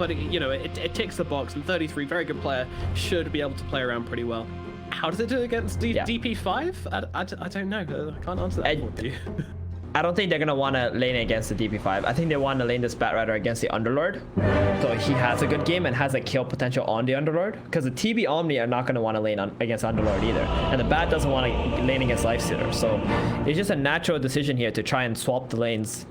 but it ticks the box, and 33, very good player, should be able to play around pretty well. How does it do against DP5? I don't know. I can't answer that for you. I don't think they're gonna want to lane against the DP5. I think they want to lane this Batrider against the Underlord, so he has a good game and has a kill potential on the Underlord. Because the TB Omni are not gonna want to lane against Underlord either, and the Bat doesn't want to lane against Lifestealer. So it's just a natural decision here to try and swap the lanes,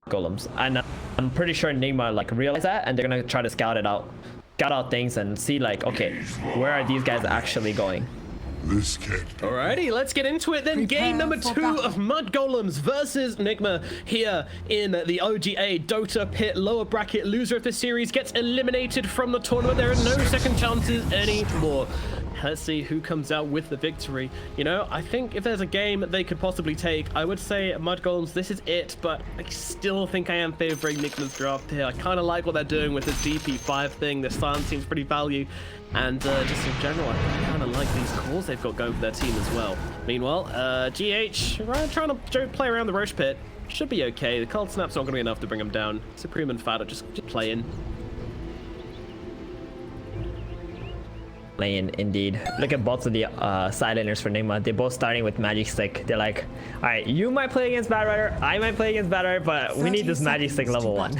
Golems. And I'm pretty sure Nigma like realize that, and they're gonna try to scout out things and see like, okay, where are these guys actually going? Alrighty, let's get into it then. Game number 2 of Mudgolems versus Nigma here in the OGA Dota pit. Lower bracket loser of the series gets eliminated from the tournament. There are no second chances anymore. Let's see who comes out with the victory. I think if there's a game they could possibly take, I would say Mudgolems, this is it, but I still think I am favoring Nigma's draft here. I kind of like what they're doing with this DP5 thing. The silence seems pretty value, and just in general, I kind of like these calls they've got going for their team as well. Meanwhile, GH, trying to play around the Roche pit, should be okay. The cold snap's not going to be enough to bring him down. Supreme and Fat are just playing. Indeed. Look at both of the side laners for Nigma. They're both starting with Magic Stick. They're like, all right, you might play against Batrider, I might play against Batrider, but we need this Magic Stick level 1.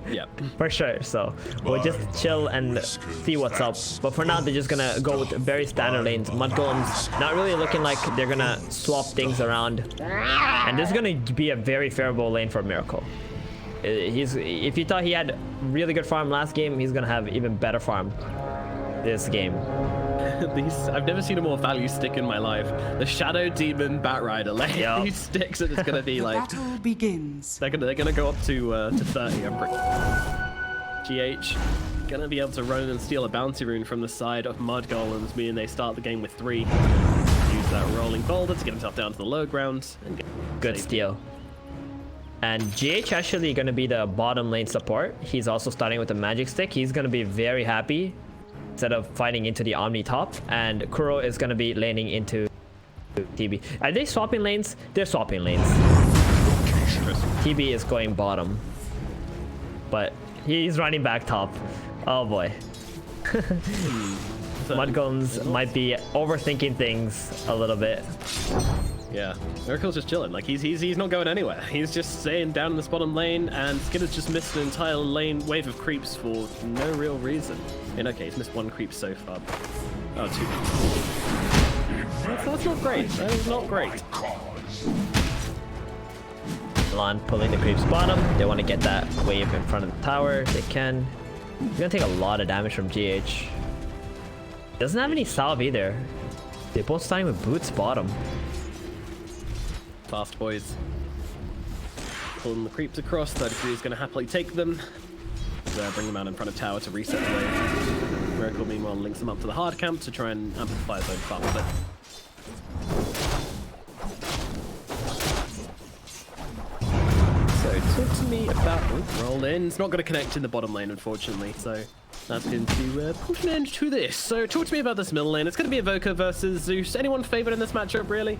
Yep. For sure. So we'll just chill and see what's up. But for now, they're just gonna go with very standard lanes. Mudgolems not really looking like they're gonna swap things around. And this is gonna be a very favorable lane for Miracle. If you thought he had really good farm last game, he's gonna have even better farm this game. I've never seen a more value stick in my life. The Shadow Demon Batrider lane. Yep. These sticks are just gonna be like battle begins. They're gonna go up to 30. I'm pretty. GH gonna be able to run and steal a bounty rune from the side of Mudgolems, meaning they start the game with 3. Use that rolling boulder to get himself down to the low ground and get good steal. And GH actually gonna be the bottom lane support. He's also starting with the Magic Stick. He's gonna be very happy instead of fighting into the Omni top, and Kuro is going to be laning into TB. Are they swapping lanes? They're swapping lanes. TB is going bottom, but he's running back top. Oh boy. Mudgolems might be overthinking things a little bit. Yeah, Miracle's just chilling. Like he's not going anywhere. He's just staying down in this bottom lane, and Skinner's just missed an entire lane wave of creeps for no real reason. Okay, he's missed 1 creep so far. Oh, 2. That's not great. That is not great. Milan pulling the creeps bottom. They want to get that wave in front of the tower. They can. He's gonna take a lot of damage from GH. Doesn't have any salve either. They're both starting with boots bottom. Fast boys. Pulling the creeps across. 33 is going to happily take them. Bring them out in front of tower to reset the wave. Miracle meanwhile links them up to the hard camp to try and amplify his own farm a bit. So talk to me about roll in. It's not going to connect in the bottom lane, unfortunately. So that's going to put an end to this. So talk to me about this middle lane. It's going to be Evoker versus Zeus. Anyone favored in this matchup, really?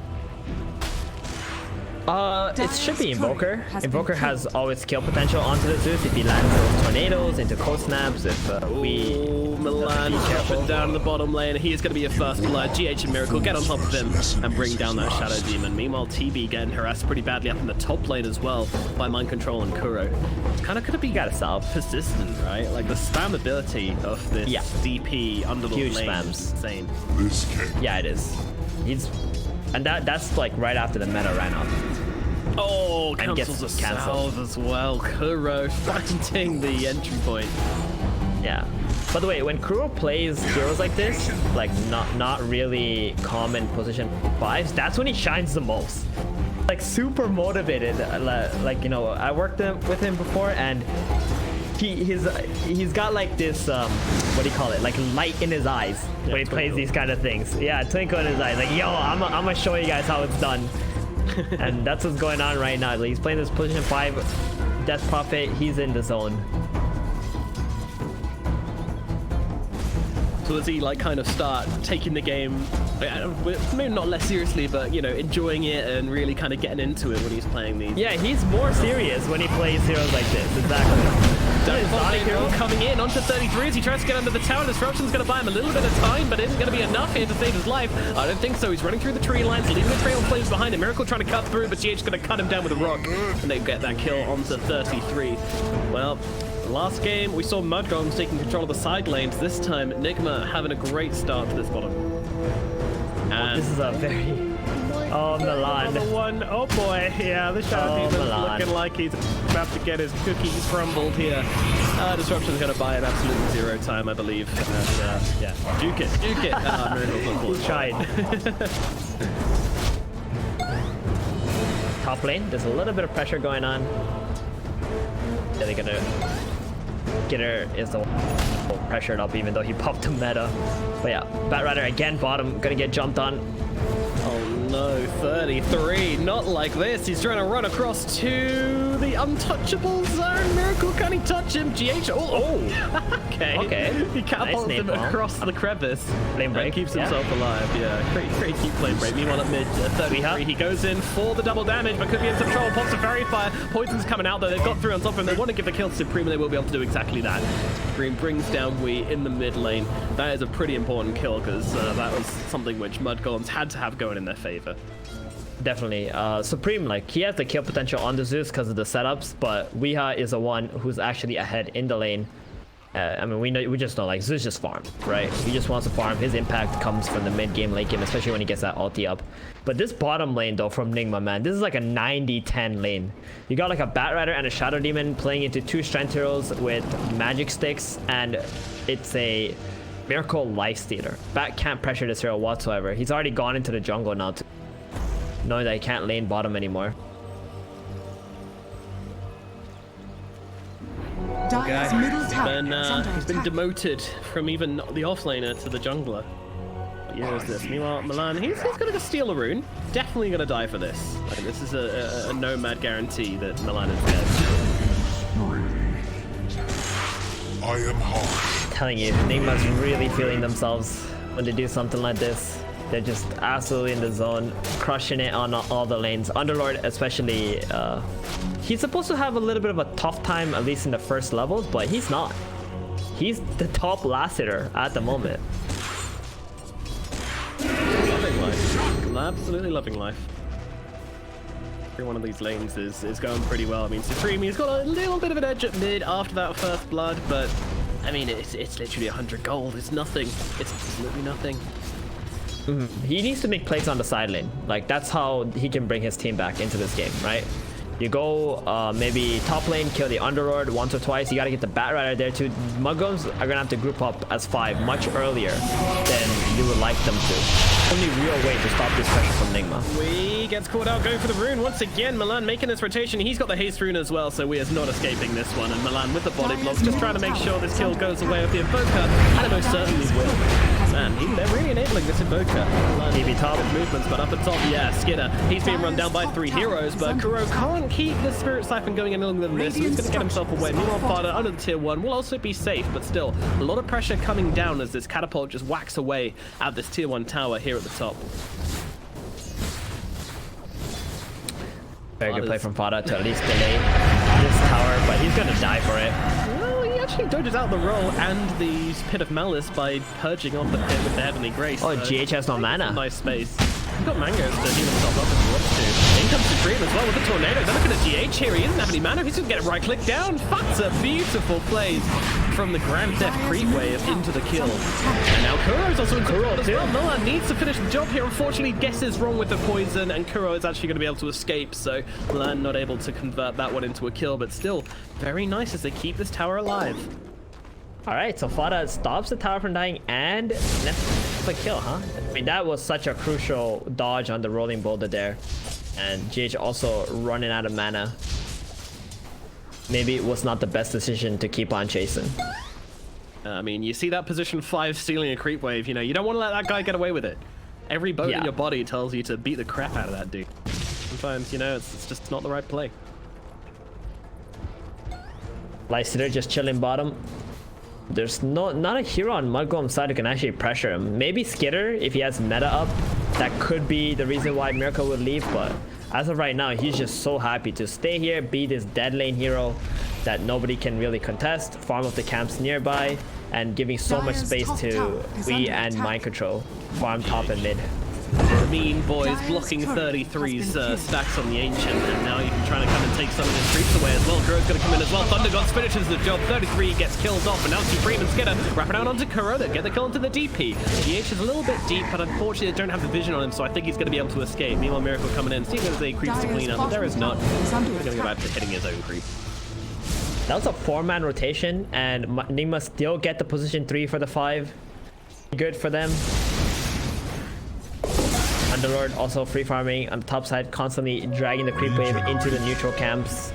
It should be Invoker. Invoker has always skill potential onto the Zeus if he lands those tornadoes into cold snaps. If Milan dropping down in the bottom lane, he is going to be a first blood. GH and Miracle get on top of him and bring down that Shadow Demon. Meanwhile, TB getting harassed pretty badly up in the top lane as well by Mind Control and Kuro. It's kind of going to be persistent, right? Like the spam ability of this DP under the lane is insane. Yeah, it is. And that's like right after the meta ran up. Oh, cancels the salve as well. Kuro finding the entry point. Yeah. By the way, when Kuro plays heroes like this, like not really common position 5s, that's when he shines the most. Like super motivated. Like, I worked with him before, and he's got like this what do you call it, like light in his eyes when he plays these kind of things. Yeah, twinkle in his eyes, like, yo, I'm gonna show you guys how it's done. And that's what's going on right now. Like, he's playing this position 5 Death Prophet. He's in the zone. So does he like kind of start taking the game maybe not less seriously, but enjoying it and really kind of getting into it when he's playing these? Yeah, he's more serious when he plays heroes like this. Exactly. Exotic hero coming in onto 33 as he tries to get under the tower. Disruption's going to buy him a little bit of time, but isn't going to be enough here to save his life. I don't think so. He's running through the tree lines, leaving the trail of flames behind him. Miracle trying to cut through, but GH going to cut him down with a rock, and they get that kill onto 33. Well, last game we saw Mudgolems taking control of the side lanes. This time, Nigma having a great start to this bottom. And this is a very... Oh, Milan. One. Oh boy, yeah, the Shadow Demon's looking like he's about to get his cookies crumbled here. Disruption's going to buy him absolutely 0 time, I believe. And, yeah, juke it. He's trying. Top lane, there's a little bit of pressure going on. Yeah, they're gonna... Skitter is the pressured up, even though he popped the meta. But yeah, Batrider again bottom, gonna get jumped on. Oh no, 33, not like this. He's trying to run across to the untouchable zone. Miracle, can he touch him? GH, okay. He catapults him across the crevice. Flame break. And keeps himself alive, yeah. Great cute flame break. Meanwhile at mid 33, he goes in for the double damage, but could be in some trouble. Pops a fairy fire. Poison's coming out though. They've got through on top of him. They want to give the kill to Supreme, and they will be able to do exactly that. Supreme brings down Wii in the mid lane. That is a pretty important kill, because that was something which Mudgolems had to have going in their favor. Definitely. Supreme, like, he has the kill potential on the Zeus because of the setups, but Weeha is the one who's actually ahead in the lane. I mean, we just know, like, Zeus just farm, right? He just wants to farm. His impact comes from the mid game, late game, especially when he gets that ulti up. But this bottom lane, though, from Nigma, man, this is like a 90-10 lane. You got like a Batrider and a Shadow Demon playing into 2 strength heroes with magic sticks, and it's a Miracle Lifestealer. Bat can't pressure this hero whatsoever. He's already gone into the jungle now, knowing that he can't lane bottom anymore. Guys, he's been demoted from even the offlaner to the jungler. What year is this? Meanwhile, Milan, he's going to steal a rune. Definitely going to die for this. Like, this is a nomad guarantee that Milan is dead. I am harsh. I'm telling you, Nigma's really feeling themselves when they do something like this. They're just absolutely in the zone, crushing it on all the lanes. Underlord especially, he's supposed to have a little bit of a tough time, at least in the first levels, but he's not. He's the top last hitter at the moment. Loving life. Absolutely loving life. Every one of these lanes is going pretty well. I mean, Supreme, he's got a little bit of an edge at mid after that first blood, but I mean, it's literally 100 gold. It's nothing. It's absolutely nothing. He needs to make plays on the side lane. Like, that's how he can bring his team back into this game, right? You go maybe top lane, kill the Underlord once or twice. You got to get the Batrider there too. Mudgolems are going to have to group up as 5 much earlier than you would like them to. Only real way to stop this pressure from Nigma. We gets caught out going for the rune once again. Milan making this rotation. He's got the haste rune as well, so we is not escaping this one. And Milan with the body blocks, just trying to make sure this kill goes away with the Invoker. And it most certainly will. Man, they're really enabling this Invoker. TB top. Movements, but up at top, yeah, Skidder. He's being run down by 3 heroes, but Kuro can't keep the Spirit Siphon going any longer than this, so he's going to get himself away. Meanwhile, Fada under the tier 1 will also be safe, but still, a lot of pressure coming down as this catapult just whacks away at this tier 1 tower here at the top. Very good play from Fada to at least delay this tower, but he's going to die for it. Well, he actually dodges out the roll and the Pit of Malice by purging off the pit with the Heavenly Grace. Oh, GH has no mana. Nice space. He's got mangoes to heal himself up if he wants to. In comes Supreme as well with the tornado. They're looking at GH here. He doesn't have any mana. He's going to get a right click down. That's a beautiful plays from the Grand Theft Creep wave into the kill. And now Kuro's also in Kuro as well. Milan needs to finish the job here. Unfortunately, guesses wrong with the poison, and Kuro is actually going to be able to escape. So Milan not able to convert that one into a kill, but still very nice as they keep this tower alive. All right, so Fada stops the tower from dying and that's a kill, huh? I mean, that was such a crucial dodge on the rolling boulder there. And GH also running out of mana. Maybe it was not the best decision to keep on chasing. I mean, you see that position 5 stealing a creep wave, you know, you don't want to let that guy get away with it. Every bone in your body tells you to beat the crap out of that dude. Sometimes, you know, it's just not the right play. Lifestealer just chilling bottom. There's not a hero on Mudgolem's side who can actually pressure him. Maybe Skitter, if he has meta up, that could be the reason why Miracle would leave, but as of right now, he's just so happy to stay here, be this dead lane hero, that nobody can really contest, farm up the camps nearby, and giving so much space to we and mind control, farm top and mid. The mean boys blocking 33's stacks on the Ancient, and now you can try to come and take some of his creeps away as well. Kuro's going to come in as well. Thundergods finishes the job. 33 gets killed off, and now Supreme's going to wrap it out onto Kuro. Get the kill into the DP. The H is a little bit deep, but unfortunately they don't have the vision on him, so I think he's going to be able to escape. Meanwhile, Miracle coming in. See if there's any creeps to clean up, but there is not. He's going to go back to hitting his own creep. That was a 4-man rotation, and Nigma still get the position 3 for the 5. Good for them. Underlord also free farming on the top side, constantly dragging the creep wave into the neutral camps.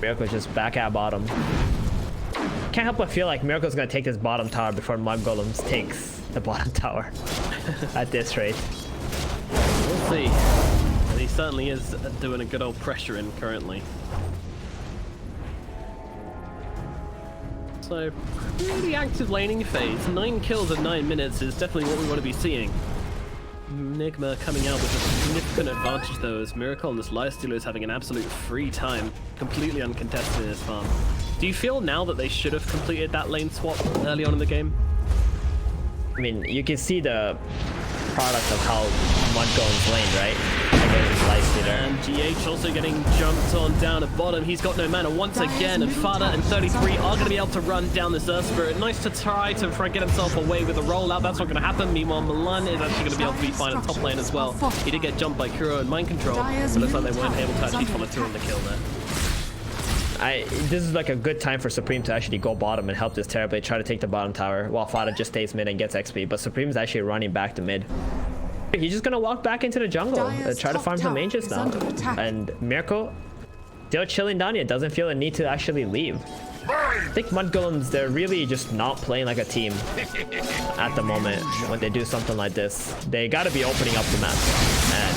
Miracle's just back at bottom. Can't help but feel like Miracle's gonna take this bottom tower before Mudgolems takes the bottom tower at this rate. We'll see. And he certainly is doing a good old pressure in currently. So, pretty active laning phase. 9 kills in 9 minutes is definitely what we want to be seeing. Nigma coming out with a significant advantage though, as Miracle and this Lifestealer is having an absolute free time, completely uncontested in his farm. Do you feel now that they should have completed that lane swap early on in the game? I mean, you can see the product of how Mudgolems lane, right? Against Lifestealer. And GH also getting jumped on down at bottom. He's got no mana once again, and Fada and 33 are going to be able to run down this Earth Spirit. Nice to try to get himself away with a rollout. That's not going to happen. Meanwhile, Milan is actually going to be able to be fine in top lane as well. He did get jumped by Kuro and mind control, but it looks like they weren't able to actually follow through on the kill there. This is like a good time for Supreme to actually go bottom and help this Terrorblade try to take the bottom tower, while Fada just stays mid and gets XP, but Supreme's actually running back to mid. He's just gonna walk back into the jungle, try to farm some mages now. And Miracle still chilling down here, doesn't feel a need to actually leave. I think Mudgolems, they're really just not playing like a team at the moment when they do something like this. They gotta be opening up the map. And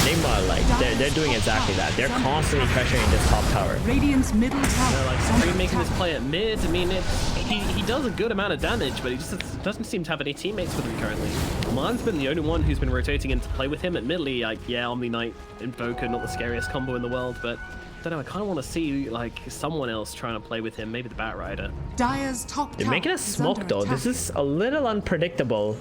Nigma, like, they're doing exactly that. They're constantly pressuring this top tower. Radiant's middle tower. Like Supreme making this play at mid. I mean, he does a good amount of damage, but he just doesn't seem to have any teammates with him currently. Mine's been the only one who's been rotating in to play with him. Admittedly, like, yeah, Omni Knight Invoker, not the scariest combo in the world, but I don't know, I kind of want to see like someone else trying to play with him, maybe the Bat Rider. Dire's top They're making a smoke though. This is a little unpredictable,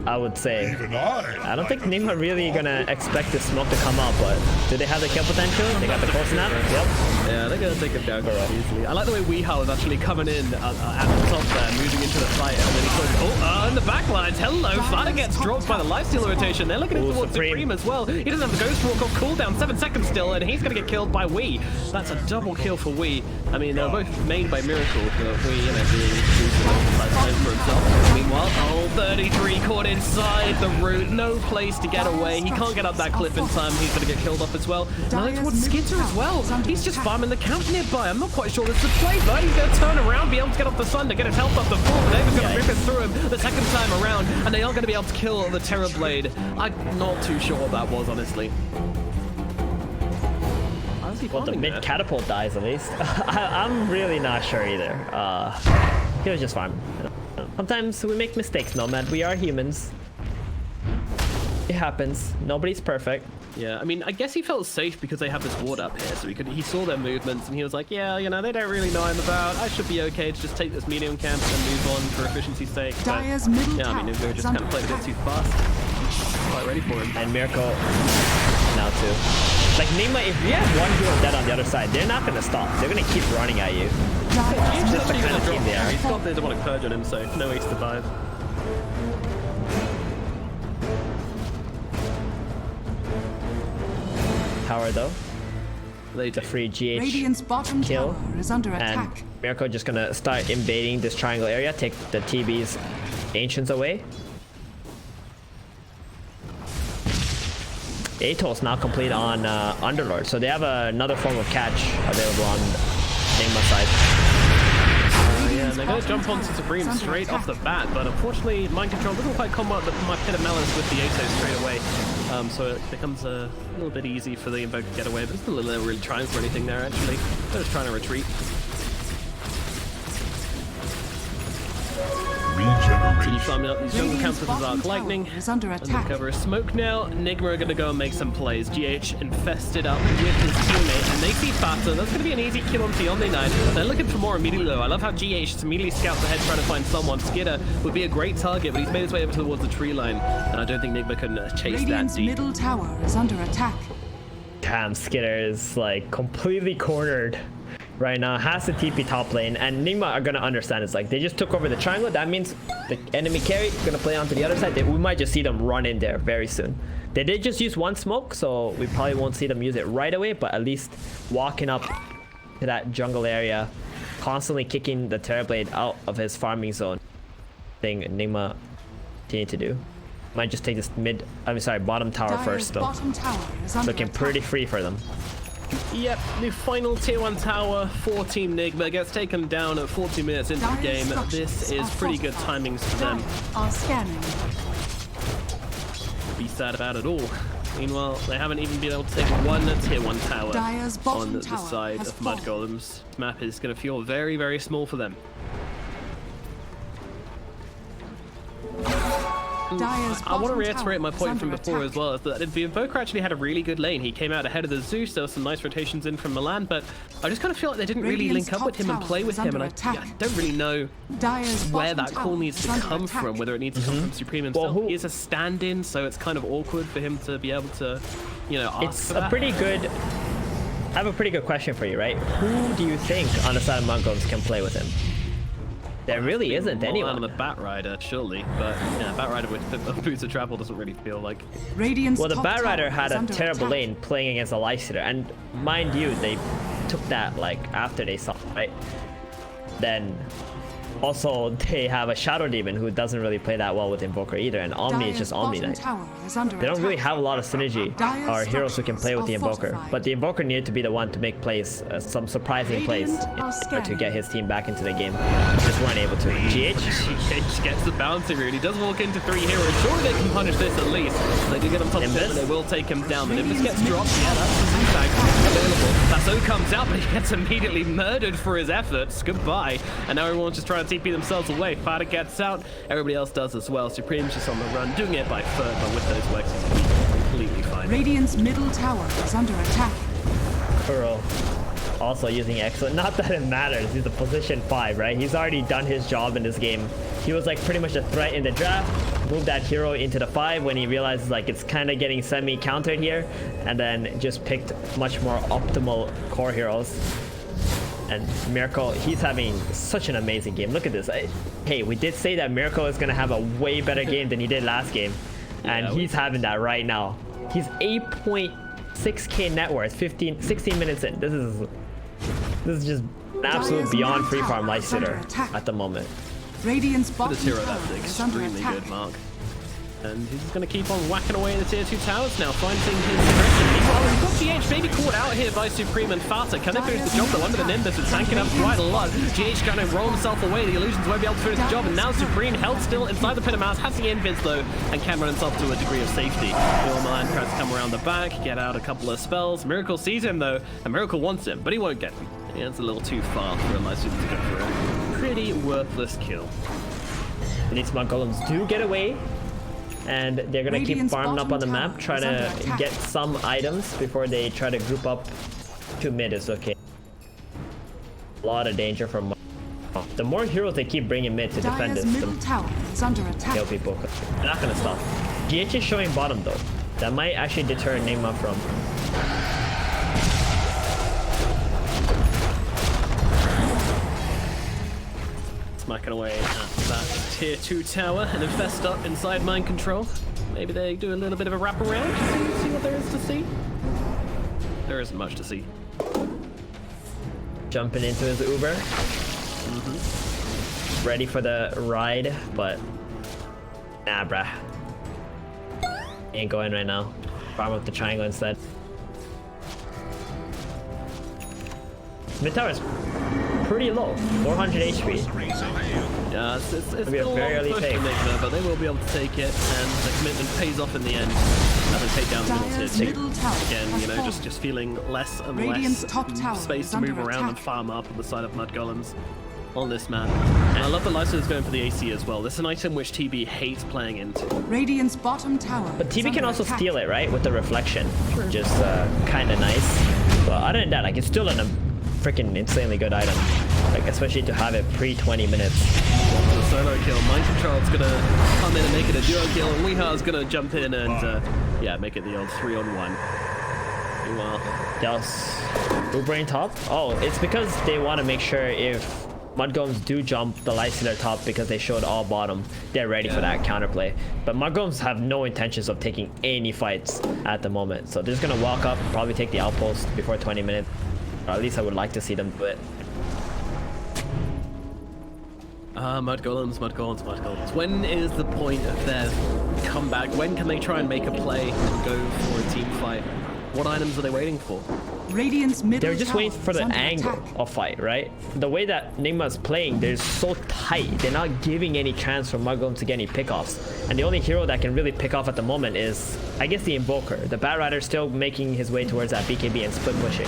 I would say. I don't think Nigma really gonna expect the smoke to come out, but do they have the kill potential? They got the close enough? Yep. Yeah, they're gonna take him down quite easily. I like the way Weehow is actually coming in at the top there, moving into the fight, and then he goes, in the backlines. Hello, Fada gets dropped by the Lifestealer rotation. They're looking towards Supreme as well. He doesn't have the Ghost Walk off cooldown, 7 seconds still, and he's gonna get killed by Wee. That's a double kill for Wee. I mean, they're both made by Miracle, but Wee, you know, being for himself. Meanwhile, 33 caught inside the root, no place to get away. He can't get up that cliff in time. He's gonna get killed off as well. Now they're towards Skitter as well. He's just farming the camp nearby. I'm not quite sure this is the play, but he's gonna turn around, be able to get off the sun to get his health up the full. They're gonna rip it through him the second time around, and they are gonna be able to kill the Terrorblade. I'm not too sure what that was, honestly. Well, the mid catapult dies at least. I'm really not sure either. He was just farming. Sometimes we make mistakes, Nomad. We are humans. It happens. Nobody's perfect. Yeah, I mean, I guess he felt safe because they have this ward up here, so he saw their movements and he was like, yeah, you know, they don't really know I'm about. I should be okay to just take this medium camp and move on for efficiency's sake. But, yeah, I mean, they just kind of played a bit too fast. Quite ready for him. And Miracle now too. Like Nigma, if you have one hero dead on the other side, they're not gonna stop. They're gonna keep running at you. It's just the kind of team they are. He's got the demonic purge on him, so no ace to survive. Tower though. They the free GH Radiant's bottom kill, tower is under attack. And Miracle just gonna start invading this triangle area, take the TB's ancients away. Atol's now complete on Underlord, so they have another form of catch available on Nigma's side. Yeah, they're going to jump onto Supreme straight off the bat, but unfortunately Mind Control doesn't quite come up my Pit of Melons with the Ato straight away, so it becomes a little bit easy for the Invoker to get away, but it's still not really trying for anything there actually. They're just trying to retreat. Continue farming up these jungle camps with his arc lightning. Is under Under attack. cover of smoke now. Nigma are going to go and make some plays. GH infested up with his teammate, and they see Faster. That's going to be an easy kill on Beyond9. They're looking for more immediately though. I love how GH just immediately scouts ahead trying to find someone. Skidder would be a great target, but he's made his way over towards the tree line, and I don't think Nigma can chase Radiant's that deep. middle tower is under attack. Damn, Skidder is like completely cornered right now. Has the TP top lane, and Nigma are gonna understand. It's like they just took over the triangle. That means the enemy carry gonna play onto the other side. We might just see them run in there very soon. They did just use one smoke, so we probably won't see them use it right away, but at least walking up to that jungle area, constantly kicking the Terrorblade out of his farming zone. Thing Nigma continue to do. Might just take this bottom tower Dire's first though. bottom tower is under Looking attack. pretty free for them. Yep, the final tier 1 tower for Team Nigma gets taken down at 40 minutes into the Dire's game. structures This is are pretty good fortified. timings for them. Dire are scanning. Be sad about it all. Meanwhile, they haven't even been able to take one tier 1 tower Dire's bottom on the tower side has of fallen. Mudgolems. Map is going to feel very, very small for them. Dire's I want to bottom reiterate my tower point is from under before attack. as well, is that the Invoker actually had a really good lane. He came out ahead of the Zeus, there were some nice rotations in from Milan, but I just kind of feel like they didn't really Radiant's link up with top him and tower play with is him, and under I attack. don't really know Dire's where bottom that call tower needs is to under come attack. from, whether it needs to come from Supreme himself. Well, He is a stand-in, so it's kind of awkward for him to be able to, you know, ask It's for a that. pretty good. I have a pretty good question for you, right? Who do you think on the side of Mudgolems can play with him? There really isn't Milan anyone. on the Batrider, surely, but yeah, Batrider with Boots of Travel doesn't really feel like. Radiant's Well, the top Batrider tower had is a under terrible attack. lane playing against a Lifestealer, and mind you, they took that like after they saw, right? Then also they have a Shadow Demon who doesn't really play that well with Invoker either, and Omni is Dire's just Omni bottom Knight. tower is under They don't really attack. have a lot of synergy Dire's or heroes who can play with the structures are Invoker, fortified. but the Invoker needed to be the one to make plays, some surprising plays Radiant are in order to scanning. get his team back into the game. Just weren't able to. GH? GH gets the bounty rune. He does walk into 3 heroes. Surely they can punish this at least. They do get on top of him, Nimbus? but they will take him down. The Nimbus gets dropped. Yeah, that's the Z-Tag available. Lasso comes out, but he gets immediately murdered for his efforts. Goodbye. And now everyone's just trying to TP themselves away. Fada gets out. Everybody else does as well. Supreme's just on the run, doing it by foot, but with those legs, he's completely fine. Radiant's middle tower is under attack. Kuro also using excellent. Not that it matters. He's a position 5, right? He's already done his job in this game. He was like pretty much a threat in the draft. Moved that hero into the 5 when he realizes like it's kind of getting semi-countered here, and then just picked much more optimal core heroes. And Miracle, he's having such an amazing game. Look at this. Hey, we did say that Miracle is gonna have a way better game than he did last game, and Yeah, he's having that right now. He's 8.6k net worth, 16 minutes in. This is just an absolute Dire's beyond middle free farm tower is under Lifestealer attack. at the moment. Radiant's For bottom this hero, tower that's is under extremely attack. good, Mark. And he's going to keep on whacking away in the tier 2 towers now, finding his direction. Meanwhile, we've got GH maybe caught out here by Supreme and Fata. Can they finish the job though? Under the Nimbus, it's tanking up quite a lot. GH going to roll himself away. The Illusions won't be able to finish the job. And now Supreme held still inside the pit of mouse, has the invis though, and can run himself to a degree of safety. Will Milan tries to come around the back, get out a couple of spells. Miracle sees him though, and Miracle wants him, but he won't get him. Yeah, it's a little too far for a Lifestealer to go for a pretty worthless kill. These Mudgolems do get away, and they're gonna keep Radiant's farming up on the bottom map, tower try is under to attack. get some items before they try to group up to mid. Is okay. A lot of danger from. The more heroes they keep bringing mid to defend Dire's this, middle the tower is under attack. kill people. They're not gonna stop. GH is showing bottom though. That might actually deter Nigma from. Smacking away at that tier 2 tower and infest up inside mind control. Maybe they do a little bit of a wraparound to see what there is to see. There isn't much to see. Jumping into his Uber. Ready for the ride, but nah, bruh. Ain't going right now. Farm up the triangle instead. Mid tower is pretty low, 400 HP. Yeah, it's be a still a very long early push take. for Nigma, but they will be able to take it, and the commitment pays off in the end. As they take down the middle Dire's tier 2. middle tower Again, has you know, fallen. just feeling less and Radiant's less top tower space is to move under around and attack. farm up on the side of Mudgolems. on this map. And I love that Lifestealer's going for the AC as well. This is an item which TB hates playing into. Radiant's bottom tower. But TB is can under also attack. steal it, right? With the reflection. Which is kind of nice. But other than that, like, it's still a freaking insanely good item. Like, especially to have it pre-20 minutes. The solo kill. Mind Control's gonna come in and make it a duo kill. And Weeha's gonna jump in and, yeah, make it the old 3-on-1. Meanwhile, Yes. Ubrain top? Oh, it's because they want to make sure if Mudgolems do jump the Lifestealer top because they showed all bottom, they're ready for that counterplay. But Mudgolems have no intentions of taking any fights at the moment. So they're just going to walk up, probably take the outpost before 20 minutes. Or at least I would like to see them do it. Mudgolems. When is the point of their comeback? When can they try and make a play and go for a team fight? What items are they waiting for? Radiant's middle They're just tower waiting for is the under angle attack. of fight, right? The way that Nigma is playing, they're so tight. They're not giving any chance for Mudgolems to get any pickoffs. And the only hero that can really pick off at the moment is, I guess, the Invoker. The Bat Rider still making his way towards that BKB and split pushing.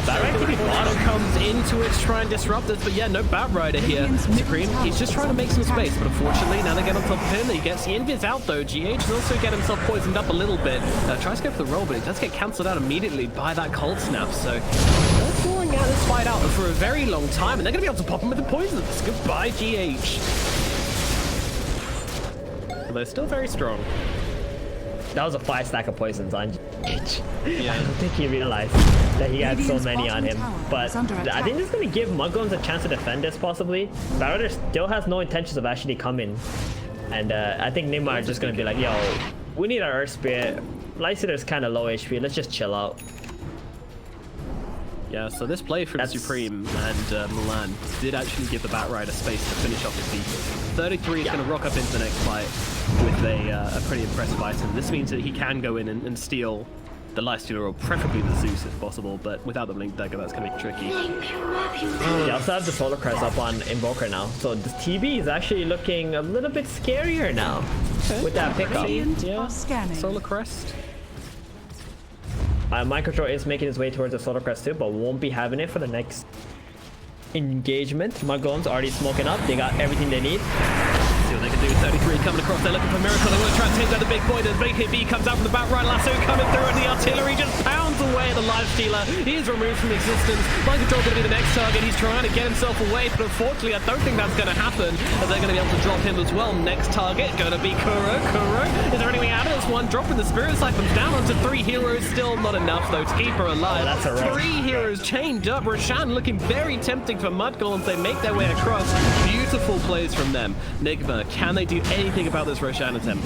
Bat Rider bottom comes into it to try and disrupt this, but yeah, no Bat Rider here. Supreme, he's just trying to make some space, but unfortunately, now they get on top of him. He gets the invis out though. GH is also getting himself poisoned up a little bit. Tries to go for the roll, but it does get cancelled out immediately by that cold snap. So they're drawing out this fight out for a very long time, and they're going to be able to pop him with the poisons. Goodbye, GH. But they're still very strong. That was a 5 stack of poisons on GH. Yeah. I don't think he realized that he had so many on him. But I think this is going to give Mudgolems a chance to defend this possibly. Bat Rider still has no intentions of actually coming. And I think Nigma are just going to be like, yo, we need our Earth Spirit. Lifestealer's kind of low HP. Let's just chill out. Yeah, so this play from Supreme and Milan did actually give the Bat Rider space to finish off his defense. 33 is going to rock up into the next fight with a pretty impressive item. This means that he can go in and steal the Lifestealer, or preferably the Zeus if possible, but without the Blink Dagger, that's going to be tricky. They also have the Solar Crest up on Invoker now, so the TB is actually looking a little bit scarier now with that pickup. Radiant Yeah, are scanning. Solar Crest. Mind Control is making his way towards the Solar Crest too, but won't be having it for the next engagement. Mudgolems already smoking up. They got everything they need. See what they can do. 33 coming across. They're looking for Miracle. They want to try and take down the big boy. The BKB comes out from the Bat Rider. Lasso coming through, and the artillery just pounds away the Lifestealer. He is removed from existence. Mind Control going to be the next target. He's trying to get himself away, but unfortunately, I don't think that's going to happen. As they're going to be able to drop him as well. Next target going to be Kuro. Is there anything out of this one? Dropping the Spirit Siphons down onto 3 heroes. Still not enough though to keep her alive. Oh, that's a rough. 3 heroes chained up. Roshan looking very tempting for Mudgolems. They make their way across. Beautiful plays from them. Nigma, can they do anything about this Roshan attempt?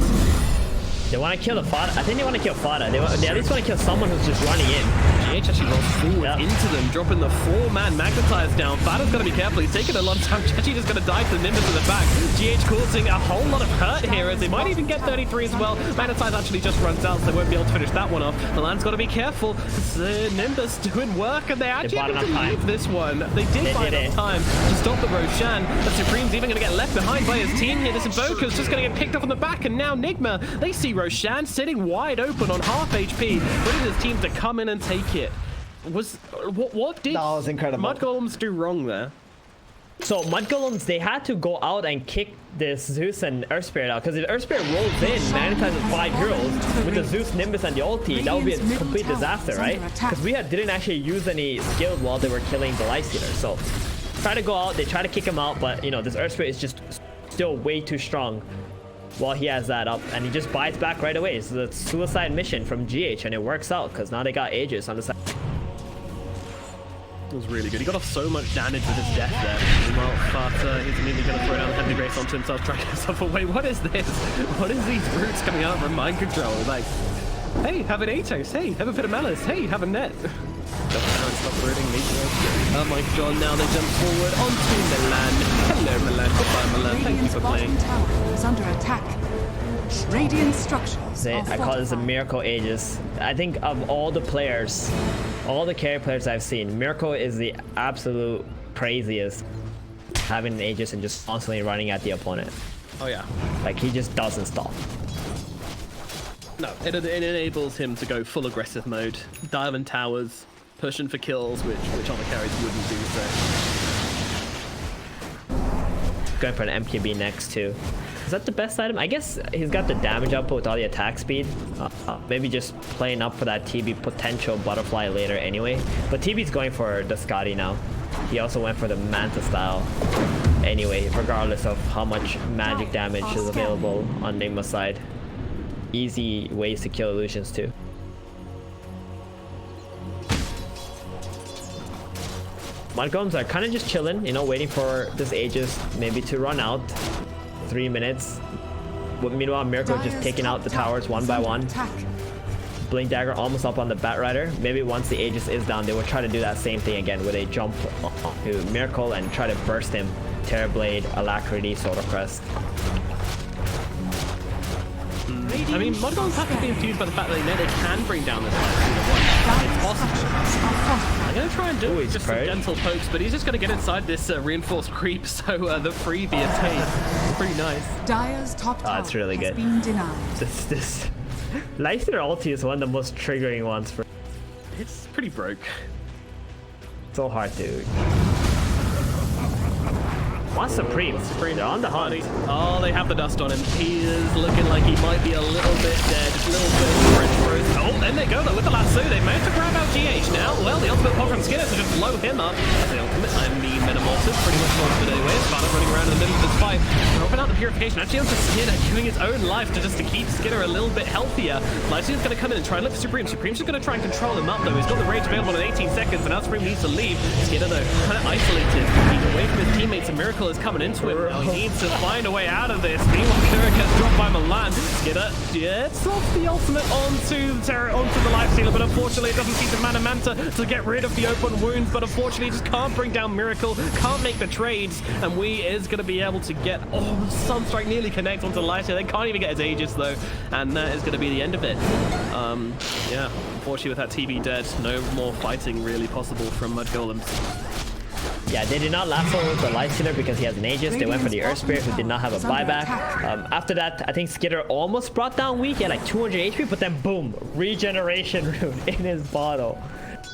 They want to kill the Fada. I think they want to kill Fada. They at least want to kill someone who's just running in. GH actually rolls forward into them, dropping the 4-man Magnetize down. Fada's got to be careful. He's taking a lot of time. Actually just going to die to the Nimbus in the back. GH causing a whole lot of hurt here, as they might even get 33 as well. Magnetize actually just runs out, so they won't be able to finish that one off. Milan's got to be careful. The Nimbus doing work, and they actually have to leave this one. They did buy enough time to stop the Roshan. The Supreme's even going to get left behind by his team here. This Invoker's just going to get picked up on the back, and now Nigma, they see Roshan sitting wide open on half HP, ready for his team to come in and take it. What did That was incredible. Mudgolems do wrong there? So Mudgolems, they had to go out and kick this Zeus and Earth Spirit out, because if Earth Spirit rolls in, magnetizes 5 heroes with the Zeus, Nimbus, and the ulti, that would be a complete disaster, right? Because we didn't actually use any skills while they were killing the Lifestealer. So try to go out, they try to kick him out, but you know, this Earth Spirit is just still way too strong while he has that up, and he just bites back right away. It's a suicide mission from GH, and it works out because now they got Aegis on the side. It was really good. He got off so much damage with his death there. Well, but he's immediately going to throw down the Heavy Grace onto himself, tracking himself away. What is this? What is these roots coming out from Mind Control? Like, hey, have an Atos. Hey, have a bit of Malice. Hey, have a net. Stop rooting me. Oh my god, now they jump forward onto Milan. Hello, Milan. Goodbye, Milan. Thank you for playing. Radiant's bottom tower is under attack. Radiant structures are I call this a fortified. Miracle Aegis. I think of all the players, all the carry players I've seen, Miracle is the absolute craziest, having an Aegis and just constantly running at the opponent. Oh yeah. Like, he just doesn't stop. No, it enables him to go full aggressive mode, dive in towers, pushing for kills, which other carries wouldn't do so. going for an MKB next too. Is that the best item? I guess he's got the damage output with all the attack speed. Maybe just playing up for that TB potential butterfly later anyway. But TB's going for the Scotty now. He also went for the Manta style anyway, regardless of how much magic damage is available on Nigma's side. Easy ways to kill illusions too. Mudgolems are kind of just chilling, you know, waiting for this Aegis maybe to run out. 3 minutes. Meanwhile, Miracle just taking out the towers one by one. Blink Dagger almost up on the Batrider. Maybe once the Aegis is down, they will try to do that same thing again, where they jump to Miracle and try to burst him. Terrorblade, Alacrity, Solar Crest. I mean, Mudgolems have to be infused by the fact that they know they can bring down this fight. It's possible. I'm going to try and do just some gentle pokes, but he's just going to get inside this reinforced creep, so the freebie escape. Pretty nice. Dire's top tower that's really has good. been denied. This Lifestealer ulti is one of the most triggering ones for. It's pretty broke. So hard to. What's Supreme? They're on the hunt. Oh, they have the dust on him. He is looking like he might be a little bit dead. Just a little bit of French froze. Oh, then they go though with the lasso. They managed to grab out GH now. Well, the ultimate pop from Skinner to just blow him up. The ultimate, I mean, Metamorphosis pretty much most of it anyway. Sparta running around in the middle of this fight. Dropping out the purification. Actually onto Skinner, giving his own life to just to keep Skinner a little bit healthier. Lifestealer's going to come in and try and lift Supreme. Supreme's just going to try and control him up though. He's got the rage available in 18 seconds, and now Supreme needs to leave. Skinner though, kind of isolated. He's away from his teammates, and Miracle is coming into him. Now he needs to find a way out of this. Meanwhile, Kuroky gets dropped by Milan. Skinner gets off the ultimate onto the Lifestealer, but unfortunately it doesn't seem to mana Manta to get rid of the open wounds, but unfortunately just can't bring down Miracle, can't make the trades, and we is going to be able to get, Sunstrike nearly connect onto the Lifestealer. They can't even get his Aegis though, and that is going to be the end of it. Yeah, unfortunately with that TB dead, no more fighting really possible from Mudgolems. Yeah, they did not lasso the Lifestealer because he has an Aegis. They went for the Earth Spirit, who did not have a buyback. After that, I think Skinner almost brought down Weak. He had like 200 HP, but then boom, regeneration rune in his bottle.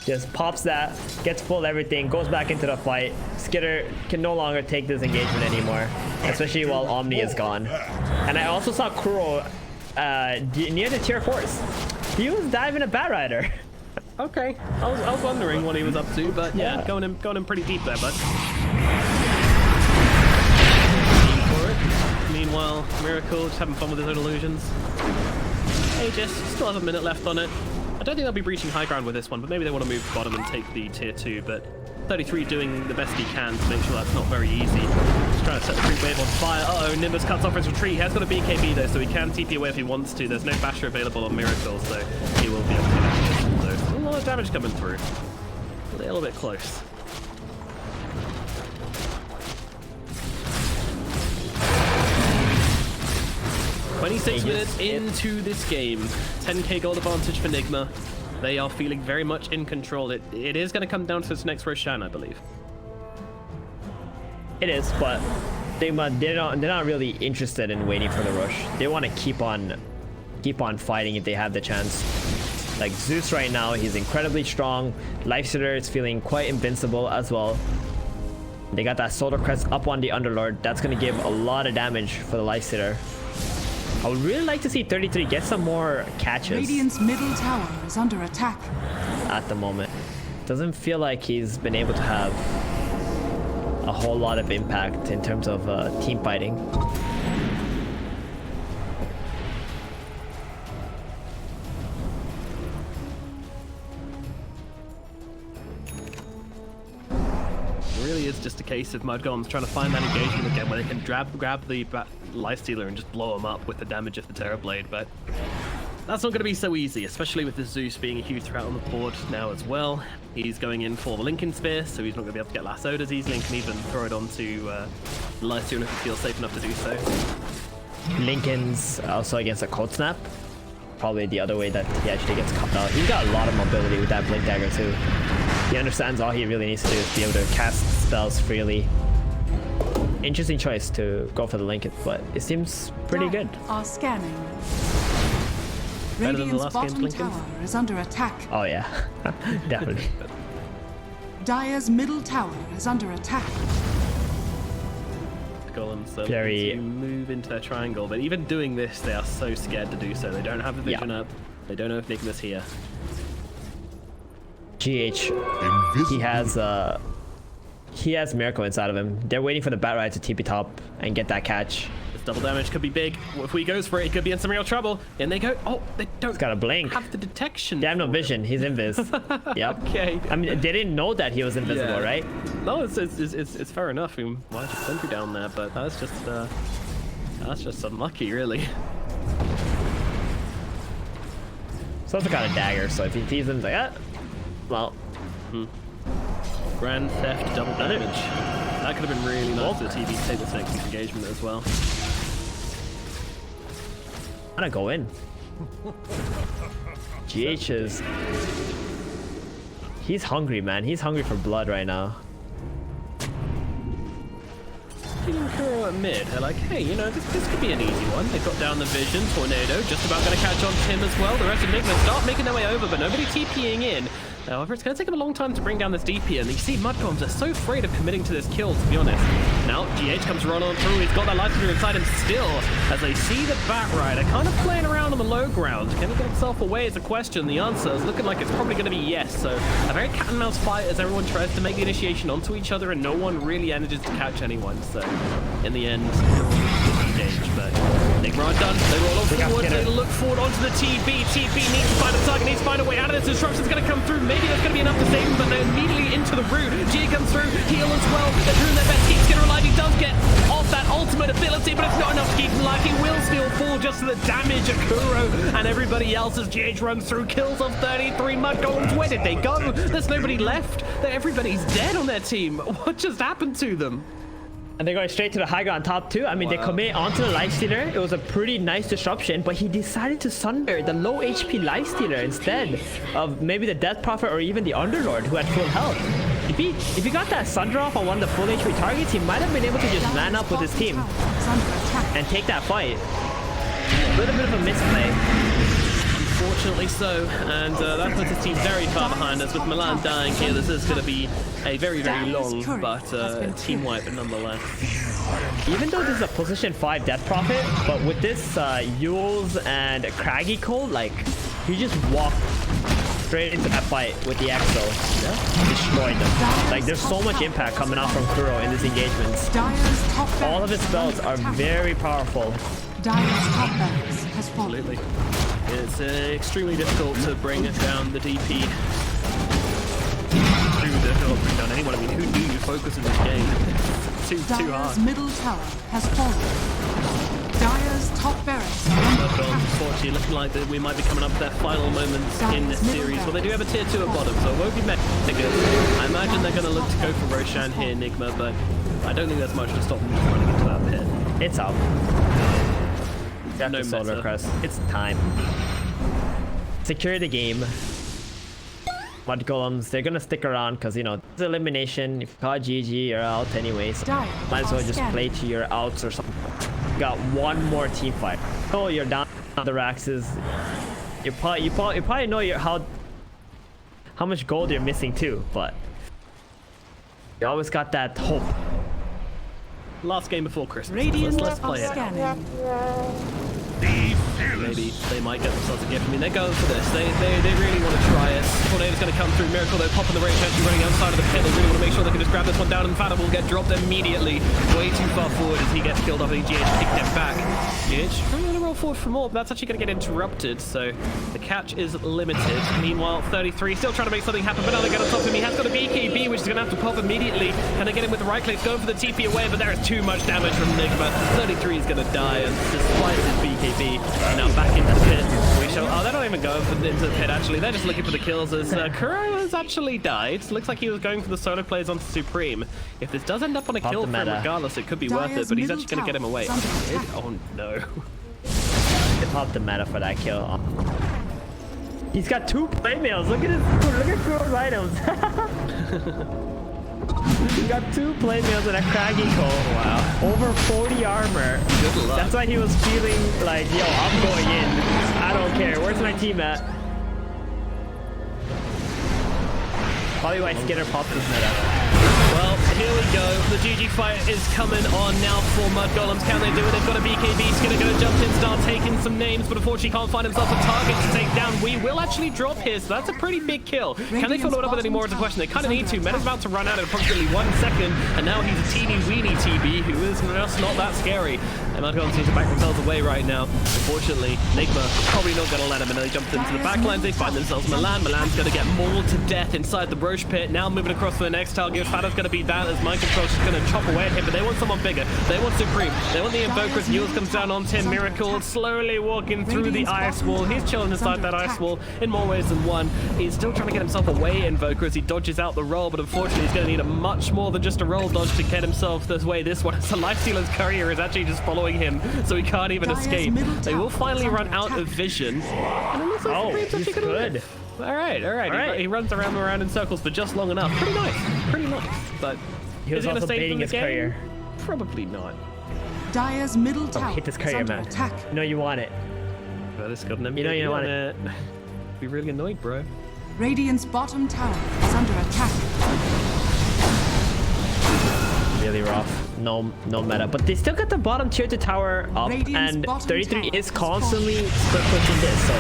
Just pops that, gets full everything, goes back into the fight. Skinner can no longer take this engagement anymore, especially while Omni is gone. And I also saw Kuro near the tier 4s. He was diving a Batrider. Okay, I was wondering what he was up to, but yeah, going in pretty deep there, bud. For it. Meanwhile, Miracle just having fun with his own illusions. Aegis still have a minute left on it. I don't think they'll be breaching high ground with this one, but maybe they want to move bottom and take the tier 2, but 33 doing the best he can to make sure that's not very easy. Just trying to set the creep wave on fire. Uh-oh, Nimbus cuts off his retreat. He has got a BKB though, so he can TP away if he wants to. There's no basher available on Miracle, so he will be able to do this. So a lot of damage coming through. A little bit close. "26 minutes into this game. 10k gold advantage for Nigma. They are feeling very much in control. It is going to come down to this next Roshan, I believe. It is, but they're not really interested in waiting for the rush. They want to keep on fighting if they have the chance. Like Zeus right now, he's incredibly strong. Lifestealer is feeling quite invincible as well. They got that Solar Crest up on the Underlord. That's going to give a lot of damage for the Lifestealer. I would really like to see 33 get some more catches. Radiant's middle tower is under attack. At the moment. Doesn't feel like he's been able to have a whole lot of impact in terms of team fighting. It really is just a case of Mudgolems trying to find that engagement again where they can grab the Lifestealer and just blow him up with the damage of the Terrorblade, but that's not going to be so easy, especially with the Zeus being a huge threat on the board now as well. He's going in for the Lincoln Sphere, so he's not going to be able to get lassoed as easily and can even throw it onto Lifestealer if he feels safe enough to do so. Lincoln's also against a Cold Snap. Probably the other way that he actually gets cut out. He's got a lot of mobility with that Blink Dagger too. He understands all he really needs to do is be able to cast spells freely. Interesting choice to go for the Lincoln, but it seems pretty good. Are scanning. Better than the Radiant's last bottom game's Lincoln? tower is under attack. Oh yeah, definitely. Dire's middle tower is under attack. Mudgolems. So Very... to move into their triangle, but even doing this, they are so scared to do so. They don't have the vision up. They don't know if Nigma's here. GH. He has Miracle inside of him. They're waiting for the Bat Ride to TP top and get that catch. This double damage could be big. If he goes for it, he could be in some real trouble. And they go, oh, they don't Got a blink. have the detection. They have no vision. He's invis. Yep. Okay. I mean, they didn't know that he was invisible, right? No, it's fair enough. I mean, why just sentry down there? But that's just unlucky, really. He's also got a dagger, so if he sees him, he's like, ah, well. Grand Theft double damage. That could have been really nice for the TV to take this next engagement as well. I'm gonna go in. GH is... He's hungry, man. He's hungry for blood right now. Feeling Kuro at mid, they're like, hey, you know, this could be an easy one. They've got down the vision, Tornado, just about going to catch on to him as well. The rest of Nigma start making their way over, but nobody TPing in. However, it's going to take him a long time to bring down this DP, and you see Mudgolems are so afraid of committing to this kill, to be honest. Now, GH comes running on through, he's got that Lifestealer inside him still, as they see the Bat Rider kind of playing around on the low ground. Can he get himself away is a question. The answer is looking like it's probably going to be yes, so a very cat and mouse fight as everyone tries to make the initiation onto each other, and no one really manages to catch anyone, so in the end, engage, but Nigma are done. They roll on forward, they look forward onto the TB. TB needs to find a target, needs to find a way out of this. Disruption's going to come through. Maybe that's going to be enough to save him, but they're immediately into the root. G comes through, heal as well. They're doing their best. Keeps getting alive. He does get off that ultimate ability, but it's not enough to keep him alive. He will still fall just to the damage of Kuro and everybody else as GH runs through. Kills of 33 Mudgolems. Where did they go? There's nobody left. Everybody's dead on their team. What just happened to them? And they're going straight to the high ground top two. I mean, they commit onto the Lifestealer. It was a pretty nice disruption, but he decided to sunder the low HP Lifestealer instead of maybe the Death Prophet or even the Underlord who had full health. If he got that sunder off on one of the full HP targets, he might have been able to just man up with his team and take that fight. A little bit of a misplay. Unfortunately so, and that puts his team very far behind us. With Milan dying here, this is going to be a very, very long but team wipe nonetheless. Even though this is a position 5 Death Prophet, but with this Yules and Craggy Cold, like, he just walked straight into that fight with the Exo. Destroyed them. Like, there's so much impact coming out from Kuro in these engagements. All of his spells are very powerful. Absolutely. It's extremely difficult to bring down the DP. Difficult to bring down anyone. I mean, who knew you focus in this game? Too hard. Middle tower has fallen. Dire's top barracks are under attack. Unfortunately, looking like that we might be coming up to their final moments in this series. Well, they do have a tier 2 at bottom, so it won't be mega good. I imagine they're going to look to go for Roshan here, Nigma, but I don't think there's much to stop them from running into that pit. It's up. No Solar Crest. It's time. Secure the game. Mudgolems, they're gonna stick around because, you know, it's elimination. If you caught GG, you're out anyway. So might as well just play to your outs or something. Got one more team fight. Oh, you're down the Raxes. You probably know how much gold you're missing too, but you always got that hope. Last game before Christmas. Let's play it. Maybe they might get themselves a gift. I mean, they're going for this. They really want to try it. Tornado's going to come through. Miracle, they're popping the range, actually running outside of the pit. They really want to make sure they can just grab this one down, and Fathom will get dropped immediately. Way too far forward as he gets killed off. I think GH kicked him back. GH going to roll forward for more, but that's actually going to get interrupted, so the catch is limited. Meanwhile, 33 still trying to make something happen, but now they get on top of him. He has got a BKB, which is going to have to pop immediately. Can they get him with the right click? Going for the TP away, but there is too much damage from Nigma. 33 is going to die, and despite his BKB, now back into the pit. Oh, they're not even going into the pit, actually. They're just looking for the kills as Kuro has actually died. Looks like he was going for the solo plays onto Supreme. If this does end up on a kill for him regardless, it could be worth it, but he's actually going to get him away. Oh, no. They popped the meta for that kill. He's got 2 playmails. Look at Kuro's items. He got 2 playmails and a Craggy Cold. Wow. Over 40 armor. Good luck. That's why he was feeling like, yo, I'm going in. I don't care. Where's my team at? Probably why Skinner popped his meta. Well, here we go. The GG fight is coming on now for Mudgolems. Can they do it? They've got a BKB. He's gonna jump in, start taking some names, but unfortunately can't find himself a target to take down. We will actually drop here, so that's a pretty big kill. Can they follow it up with any more is the question. They kind of need to. Meta's about to run out in approximately 1 second, and now he's a teeny weeny TB who is just not that scary. And Mudgolems need to back themselves away right now. Unfortunately, Nigma probably not gonna let him, and they jump into the backlines. They find themselves Milan. Milan's gonna get mauled to death inside the Roche pit. Now moving across for the next target. Fada's gonna be that as Mind Control's just gonna chop away at him, but they want someone bigger. They want Supreme. They want the Invokers. Yules comes down on him. Miracle slowly walking through the ice wall. He's chilling inside that ice wall in more ways than one. He's still trying to get himself away, Invoker, as he dodges out the roll, but unfortunately he's gonna need a much more than just a roll dodge to get himself this way. This one, so Lifestealer's courier is actually just following him, so he can't even escape. They will finally run out of vision. And it looks like Supreme's actually gonna live. All right. He runs around in circles for just long enough. Pretty nice. But he was also baiting his courier. Probably not. Dire's middle tower hit this courier, man. attack. You know you want it. Well, this got an you know you want it. Be really annoyed, bro. Radiant's bottom tower is under attack. Really rough. No meta, but they still got the bottom tier to tower up, Radiant's and bottom 33 tower is constantly split pushing this. So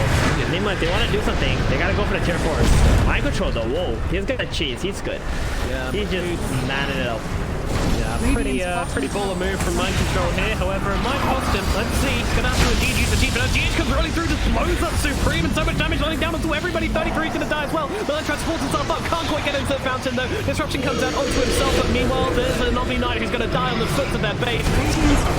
Nigma, if they want to do something, they gotta go for the tier 4s. Mind Control though, whoa, he's got a cheese. He's good. Yeah, he's just manning it up. Yeah, pretty baller move from Mind Control here. However, it might cost him. Let's see. Gonna have to GG's the team, but GG comes rolling through, just blows up Supreme, and so much damage running down onto everybody. 33's gonna die as well. Milan transports himself up. Can't quite get into the fountain though. Disruption comes down onto himself, but meanwhile, there's a Navi Knight who's gonna die on the foot of their base.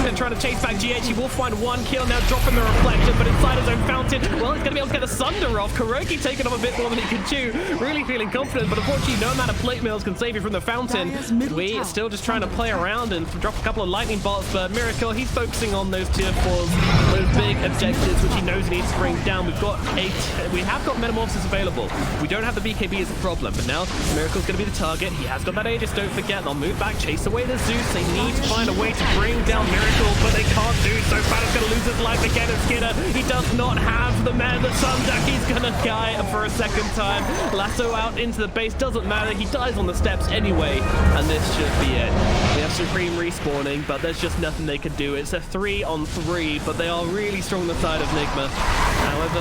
And trying to chase back GH. He will find one kill now, dropping the reflection, but inside his own fountain, well, he's gonna be able to get the Sunder off. Kuroky taking off a bit more than he can chew. Really feeling confident, but unfortunately, no amount of plate mills can save you from the fountain. We still just trying to play around and drop a couple of lightning bolts, but Miracle, he's focusing on those tier 4s, those big objectives which he knows he needs to bring down. We have got Metamorphosis available. We don't have the BKB as a problem, but now Miracle's going to be the target. He has got that Aegis, don't forget. They'll move back, chase away the Zeus. They need to find a way to bring down Miracle, but they can't do so. Fada's going to lose his life again as Skidder. He does not have the man, the Sunder. He's going to die for a second time. Lasso out into the base, doesn't matter. He dies on the steps anyway, and this should be it. We have Supreme respawning, but there's just nothing they can do. It's a 3-on-3, but they are really strong on the side of Nigma. However,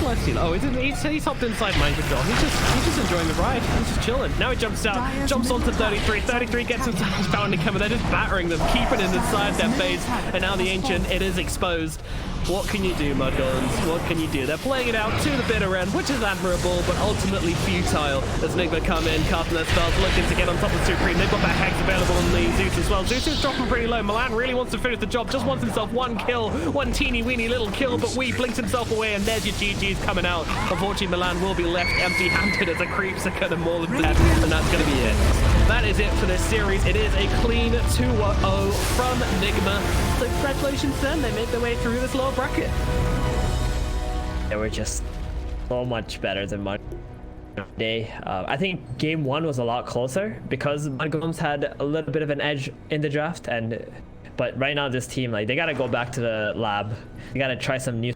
Lifestealer. Oh, he's hopped inside Mind Control. He's just enjoying the ride. He's just chilling. Now he jumps out, jumps onto 33. 33 gets into his fountain cover. They're just battering them, keeping it inside their base. And now the Ancient, it is exposed. What can you do, Mudgolems? What can you do? They're playing it out to the bitter end, which is admirable, but ultimately futile. As Nigma come in, casting their spells, looking to get on top of Supreme. They've got that Hex available on the Zeus as well. Zeus is dropping pretty low. Milan really wants to finish the job, just wants himself one kill, one teeny weeny little kill, but we blinks himself away, and there's your GG's coming out. Unfortunately, Milan will be left empty-handed as the creeps are gonna maul him dead, and that's gonna be it. That is it for this series. It is a clean 2-0 from Nigma. So congratulations to them. They made their way through this lower bracket. They were just so much better than Mud. I think game 1 was a lot closer because Mudgolems had a little bit of an edge in the draft, but right now this team, like, they gotta go back to the lab. They gotta try some new